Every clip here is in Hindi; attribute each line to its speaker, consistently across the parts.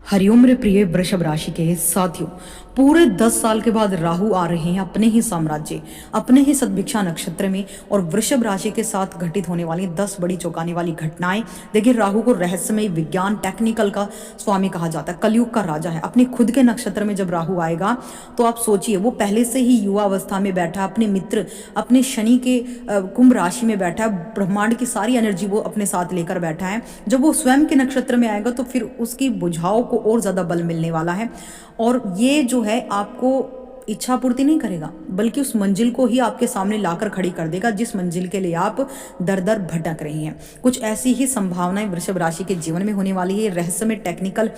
Speaker 1: हरिओम रे प्रिय वृषभ राशि के साथियों, पूरे 10 साल के बाद राहु आ रहे हैं अपने ही साम्राज्य, अपने ही सतभिक्षा नक्षत्र में। और वृषभ राशि के साथ घटित होने वाली 10 बड़ी चौंकाने वाली घटनाएं। देखिए, राहु को रहस्यमय, विज्ञान, टेक्निकल का स्वामी कहा जाता है, कलयुग का राजा है। अपने खुद के नक्षत्र में जब राहु आएगा तो आप सोचिए, वो पहले से ही युवा अवस्था में बैठा, अपने मित्र, अपने शनि के कुंभ राशि में बैठा है, ब्रह्मांड की सारी एनर्जी वो अपने साथ लेकर बैठा है। जब वो स्वयं के नक्षत्र में आएगा तो फिर उसकी बुझाव को और ज्यादा बल मिलने वाला है। और ये जो है आपको इच्छा पूर्ति नहीं करेगा, बल्कि उस मंजिल को ही आपके सामने लाकर खड़ी कर देगा जिस मंजिल के लिए आप दर दर भटक रही हैं। कुछ ऐसी ही संभावनाएं वृषभ राशि के जीवन में होने वाली है। रहस्यमय, टेक्निकल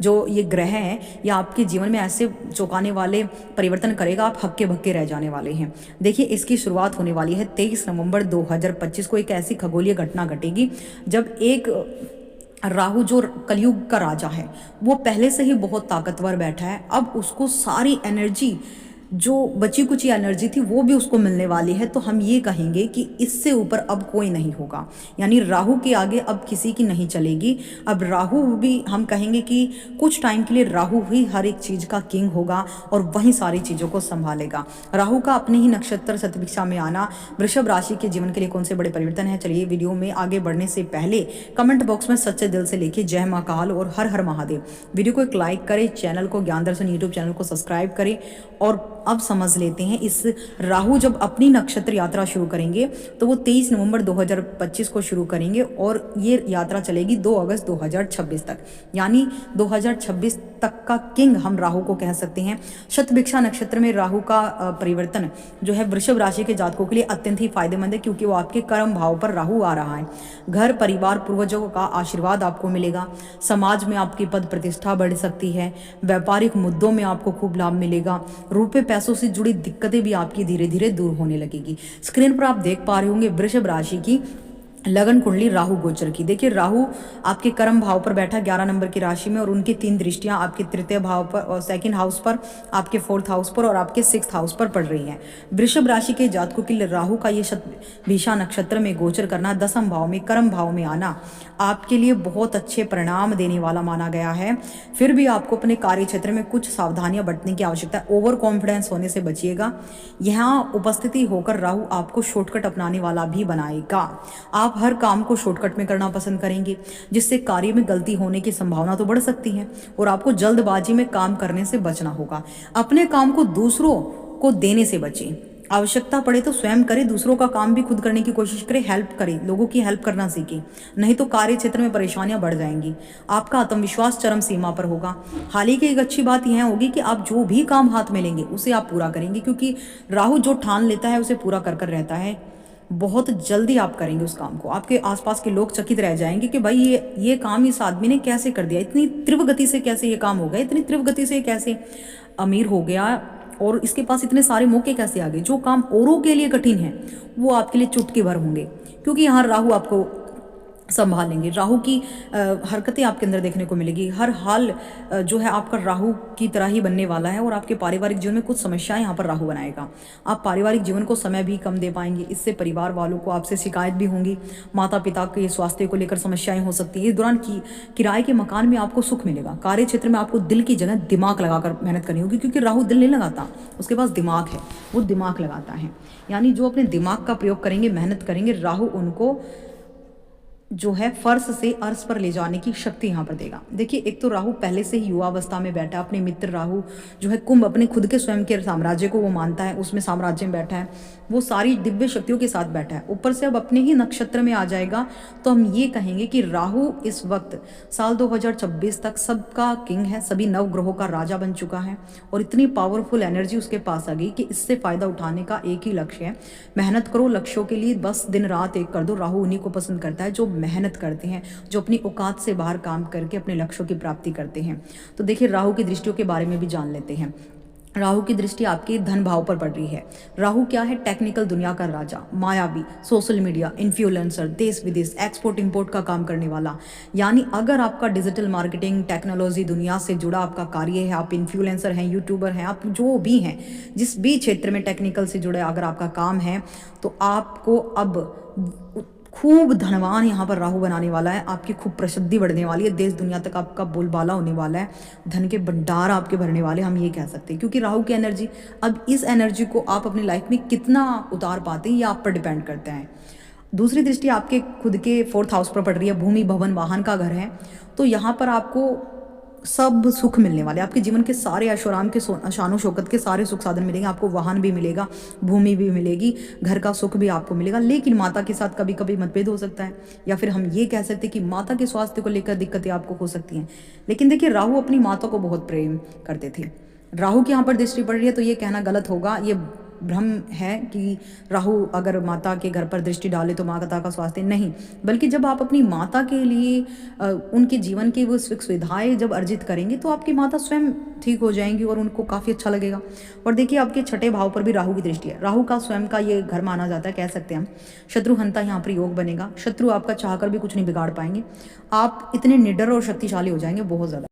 Speaker 1: जो ये ग्रह हैं, या आपके जीवन में ऐसे चौंकाने वाले परिवर्तन करेगा, आप हक्के भक्के रह जाने वाले हैं। देखिए, इसकी शुरुआत होने वाली है 23 नवंबर 2025 को। एक ऐसी खगोलीय घटना घटेगी जब एक राहु, जो कलयुग का राजा है, वो पहले से ही बहुत ताकतवर बैठा है। अब उसको सारी एनर्जी, जो बची कुची एनर्जी थी, वो भी उसको मिलने वाली है। तो हम ये कहेंगे कि इससे ऊपर अब कोई नहीं होगा, यानी राहु के आगे अब किसी की नहीं चलेगी। अब राहु भी, हम कहेंगे कि कुछ टाइम के लिए राहु ही हर एक चीज का किंग होगा और वही सारी चीजों को संभालेगा। राहु का अपने ही नक्षत्र शतभिक्षा में आना वृषभ राशि के जीवन के लिए कौन से बड़े परिवर्तन है, चलिए वीडियो में आगे बढ़ने से पहले कमेंट बॉक्स में सच्चे दिल से लिखिए जय महाकाल और हर हर महादेव। वीडियो को एक लाइक करें, चैनल को ज्ञान दर्शन यूट्यूब चैनल को सब्सक्राइब करें। और अब समझ लेते हैं, इस राहु जब अपनी नक्षत्र यात्रा शुरू करेंगे तो वो 23 नवंबर 2025 को शुरू करेंगे और ये यात्रा चलेगी 2 अगस्त 2026 तक, यानी 2026 तक का किंग हम राहु को कह सकते हैं। शतभिक्षा नक्षत्र में राहु का परिवर्तन जो है वृषभ राशि के जातकों के लिए अत्यंत ही फायदेमंद है, क्योंकि वो आपके कर्म भाव पर राहु आ रहा है। घर परिवार, पूर्वजों का आशीर्वाद आपको मिलेगा। समाज में आपकी पद प्रतिष्ठा बढ़ सकती है। व्यापारिक मुद्दों में आपको खूब लाभ मिलेगा। रुपए पैसों से जुड़ी दिक्कतें भी आपकी धीरे धीरे दूर होने लगेगी। स्क्रीन पर आप देख पा रहे होंगे वृषभ राशि की लगन कुंडली राहु गोचर की। देखिए, राहु आपके कर्म भाव पर बैठा 11 नंबर की राशि में, और उनकी 3 दृष्टियां आपके तृतीय भाव पर और सेकंड हाउस पर, आपके 4th हाउस पर और आपके 6th हाउस पर पड़ रही हैं। वृषभ राशि के जातकों के लिए राहु का ये शतभिषा नक्षत्र में गोचर करना, 10वें भाव में, कर्म भाव में आना, आपके लिए बहुत अच्छे परिणाम देने वाला माना गया है। फिर भी आपको अपने कार्य क्षेत्र में कुछ सावधानियां बरतने की आवश्यकता है। ओवर कॉन्फिडेंस होने से बचिएगा। यहाँ उपस्थिति होकर राहु आपको शॉर्टकट अपनाने वाला भी बनाएगा। आप हर काम को शॉर्टकट में करना पसंद करेंगे, जिससे कार्य में गलती होने की संभावना तो बढ़ सकती है, और आपको जल्दबाजी में काम करने से बचना होगा। अपने काम को दूसरों को देने से बचें। आवश्यकता पड़े तो स्वयं करें, दूसरों का काम भी खुद करने की कोशिश करें, हेल्प करें, लोगों की हेल्प करना सीखें, नहीं तो कार्य क्षेत्र में परेशानियां बढ़ जाएंगी। आपका आत्मविश्वास चरम सीमा पर होगा। हाल ही की एक अच्छी बात यह होगी कि आप जो भी काम हाथ में लेंगे उसे आप पूरा करेंगे, क्योंकि राहु जो ठान लेता है उसे पूरा कर कर रहता है। बहुत जल्दी आप करेंगे उस काम को। आपके आसपास के लोग चकित रह जाएंगे कि भाई ये काम इस आदमी ने कैसे कर दिया, इतनी तीव्र गति से कैसे ये काम हो गया, इतनी तीव्र गति से कैसे अमीर हो गया, और इसके पास इतने सारे मौके कैसे आ गए। जो काम औरों के लिए कठिन है वो आपके लिए चुटकी भर होंगे, क्योंकि यहाँ राहु आपको संभालेंगे। राहु की हरकतें आपके अंदर देखने को मिलेगी। हर हाल जो है आपका राहु की तरह ही बनने वाला है, और आपके पारिवारिक जीवन में कुछ समस्याएं यहाँ पर राहु बनाएगा। आप पारिवारिक जीवन को समय भी कम दे पाएंगे, इससे परिवार वालों को आपसे शिकायत भी होंगी। माता पिता के स्वास्थ्य को लेकर समस्याएं हो सकती है। इस दौरान किराए के मकान में आपको सुख मिलेगा। कार्य क्षेत्र में आपको दिल की जगह दिमाग लगाकर मेहनत करनी होगी, क्योंकि राहु दिल नहीं लगाता, उसके पास दिमाग है, वो दिमाग लगाता है। यानी जो अपने दिमाग का प्रयोग करेंगे, मेहनत करेंगे, राहु उनको जो है फर्श से अर्श पर ले जाने की शक्ति यहाँ पर देगा। देखिए, एक तो राहु पहले से ही युवा अवस्था में बैठा, अपने मित्र राहु जो है कुंभ, अपने खुद के स्वयं के साम्राज्य को वो मानता है, उसमें साम्राज्य में बैठा है, वो सारी दिव्य शक्तियों के साथ बैठा है। ऊपर से अब अपने ही नक्षत्र में आ जाएगा, तो हम ये कहेंगे कि राहु इस वक्त साल 2026 तक सबका किंग है, सभी नवग्रहों का राजा बन चुका है, और इतनी पावरफुल एनर्जी उसके पास आ गई कि इससे फायदा उठाने का एक ही लक्ष्य है। मेहनत करो लक्ष्यों के लिए, बस दिन रात एक कर दो। राहु उन्हीं को पसंद करता है जो मेहनत करते हैं, जो अपनी औकात से बाहर काम करके अपने लक्ष्यों की प्राप्ति करते हैं। तो देखिए, राहु की दृष्टियों के बारे में भी जान लेते हैं। राहु की दृष्टि आपके धन भाव पर पड़ रही है। राहु क्या है? टेक्निकल दुनिया का राजा, मायावी, सोशल मीडिया इन्फ्लुएंसर, देश विदेश एक्सपोर्ट इंपोर्ट का काम करने वाला। यानी अगर आपका डिजिटल मार्केटिंग, टेक्नोलॉजी दुनिया से जुड़ा आपका कार्य है, आप इन्फ्लुएंसर हैं, यूट्यूबर हैं, आप जो भी हैं, जिस भी क्षेत्र में टेक्निकल से जुड़े अगर आपका काम है, तो आपको अब खूब धनवान यहाँ पर राहु बनाने वाला है, आपकी खूब प्रसिद्धि बढ़ने वाली है, देश दुनिया तक आपका बोलबाला होने वाला है, धन के भंडार आपके भरने वाले, हम ये कह सकते हैं। क्योंकि राहु की एनर्जी, अब इस एनर्जी को आप अपनी लाइफ में कितना उतार पाते हैं ये आप पर डिपेंड करते हैं। दूसरी दृष्टि आपके खुद के 4th हाउस पर पड़ रही है, भूमि भवन वाहन का घर है, तो यहाँ पर आपको सब सुख मिलने वाले, आपके जीवन के सारे ऐशोआराम के शानो शौकत के सारे सुख साधन मिलेंगे, आपको वाहन भी मिलेगा, भूमि भी मिलेगी, घर का सुख भी आपको मिलेगा। लेकिन माता के साथ कभी कभी मतभेद हो सकता है, या फिर हम ये कह सकते हैं कि माता के स्वास्थ्य को लेकर दिक्कतें आपको हो सकती हैं। लेकिन देखिए, राहु अपनी माता को बहुत प्रेम करते थे। राहु की यहाँ पर दृष्टि पड़ रही है तो ये कहना गलत होगा, ये भ्रम है कि राहु अगर माता के घर पर दृष्टि डाले तो माता का स्वास्थ्य नहीं, बल्कि जब आप अपनी माता के लिए उनके जीवन की वो सुख सुविधाएं जब अर्जित करेंगे तो आपकी माता स्वयं ठीक हो जाएंगी और उनको काफ़ी अच्छा लगेगा। और देखिए, आपके 6ठे भाव पर भी राहु की दृष्टि है, राहु का स्वयं का ये घर माना जाता है, कह सकते हैं हम। शत्रुहंता यहाँ पर योग बनेगा, शत्रु आपका चाहकर भी कुछ नहीं बिगाड़ पाएंगे, आप इतने निडर और शक्तिशाली हो जाएंगे बहुत ज़्यादा।